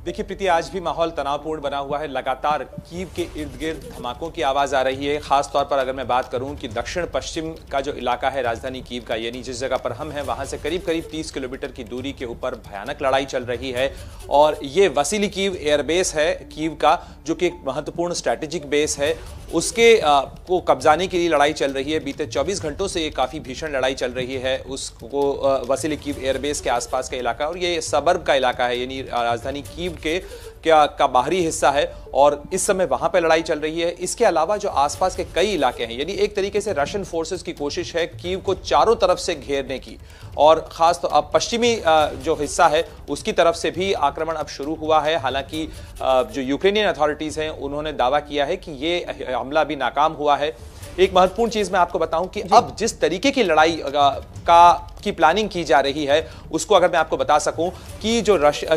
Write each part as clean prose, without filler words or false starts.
देखिए प्रीति, आज भी माहौल तनावपूर्ण बना हुआ है। लगातार कीव के इर्द गिर्द धमाकों की आवाज आ रही है। खास तौर पर अगर मैं बात करूं कि दक्षिण पश्चिम का जो इलाका है राजधानी कीव का, यानी जिस जगह पर हम हैं वहां से करीब करीब 30 किलोमीटर की दूरी के ऊपर भयानक लड़ाई चल रही है। और ये वसीली कीव एयरबेस है कीव का, जो कि एक महत्वपूर्ण स्ट्रैटेजिक बेस है, उसके को कब्जाने के लिए लड़ाई चल रही है। बीते 24 घंटों से ये काफी भीषण लड़ाई चल रही है उसको वसीली कीव एयरबेस के आसपास का इलाका, और ये सबर्ब का इलाका है, यानी राजधानी कीव के का बाहरी हिस्सा है, और इस समय वहां पे लड़ाई चल रही है। इसके अलावा जो आसपास के कई इलाके हैं, यानी एक तरीके से रशियन फोर्सेस की कोशिश है कीव को चारों तरफ से घेरने की, और खास तो अब पश्चिमी जो हिस्सा है उसकी तरफ से भी आक्रमण अब शुरू हुआ है। हालांकि जो यूक्रेनियन अथॉरिटीज हैं उन्होंने दावा किया है कि ये हमला भी नाकाम हुआ है। एक महत्वपूर्ण चीज मैं आपको बताऊं कि अब जिस तरीके की लड़ाई की प्लानिंग की जा रही है उसको अगर मैं आपको बता सकूं कि जो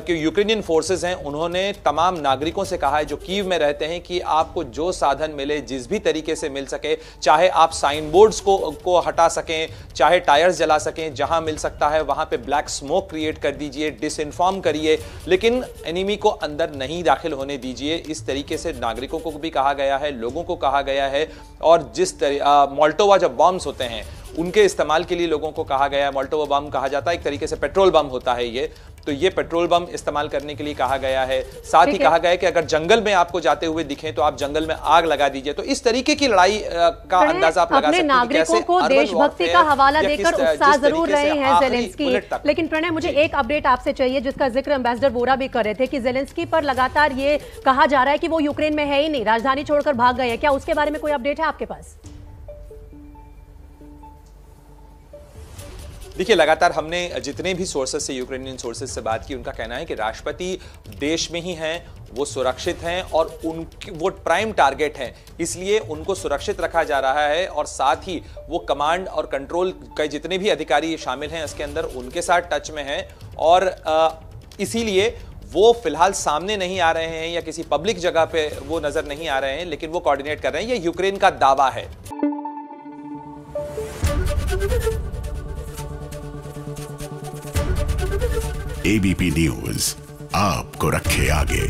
यूक्रेनियन फोर्सेस हैं उन्होंने तमाम नागरिकों से कहा है जो कीव में रहते हैं कि आपको जो साधन मिले, जिस भी तरीके से मिल सके, चाहे आप साइन बोर्ड्स को हटा सकें, चाहे टायर्स जला सकें, जहां मिल सकता है वहां पे ब्लैक स्मोक क्रिएट कर दीजिए, डिसइंफॉर्म करिए, लेकिन एनिमी को अंदर नहीं दाखिल होने दीजिए। इस तरीके से नागरिकों को भी कहा गया है, लोगों को कहा गया है। और जिस मोल्टोवा जब बॉम्ब्स होते हैं उनके इस्तेमाल के लिए लोगों को कहा गया है। मोल्टोवा बम कहा जाता है, एक तरीके से पेट्रोल बम होता है ये, तो ये पेट्रोल बम इस्तेमाल करने के लिए कहा गया है। साथ ही कहा गया है कि अगर जंगल में आपको जाते हुए दिखें तो आप जंगल में आग लगा दीजिए। तो इस तरीके की लड़ाई का अंदाजा आप लगा सकते हैं। नागरिकों को देशभक्ति का हवाला देकर उत्साह जरूर रहे हैं ज़ेलेंस्की, लेकिन प्रणय मुझे एक अपडेट आपसे चाहिए जिसका जिक्र एम्बेसडर वोरा भी कर रहे थे कि ज़ेलेंस्की पर लगातार ये कहा जा रहा है कि वो यूक्रेन में है ही नहीं, राजधानी छोड़कर भाग गए हैं। क्या उसके बारे में कोई अपडेट है आपके पास? देखिए, लगातार हमने जितने भी सोर्सेस से, यूक्रेनियन सोर्सेस से बात की, उनका कहना है कि राष्ट्रपति देश में ही हैं, वो सुरक्षित हैं और वो प्राइम टारगेट हैं, इसलिए उनको सुरक्षित रखा जा रहा है। और साथ ही वो कमांड और कंट्रोल के जितने भी अधिकारी शामिल हैं इसके अंदर, उनके साथ टच में हैं, और इसीलिए वो फिलहाल सामने नहीं आ रहे हैं या किसी पब्लिक जगह पे वो नजर नहीं आ रहे हैं, लेकिन वो कोऑर्डिनेट कर रहे हैं। ये यूक्रेन का दावा है। एबीपी न्यूज आपको रखे आगे।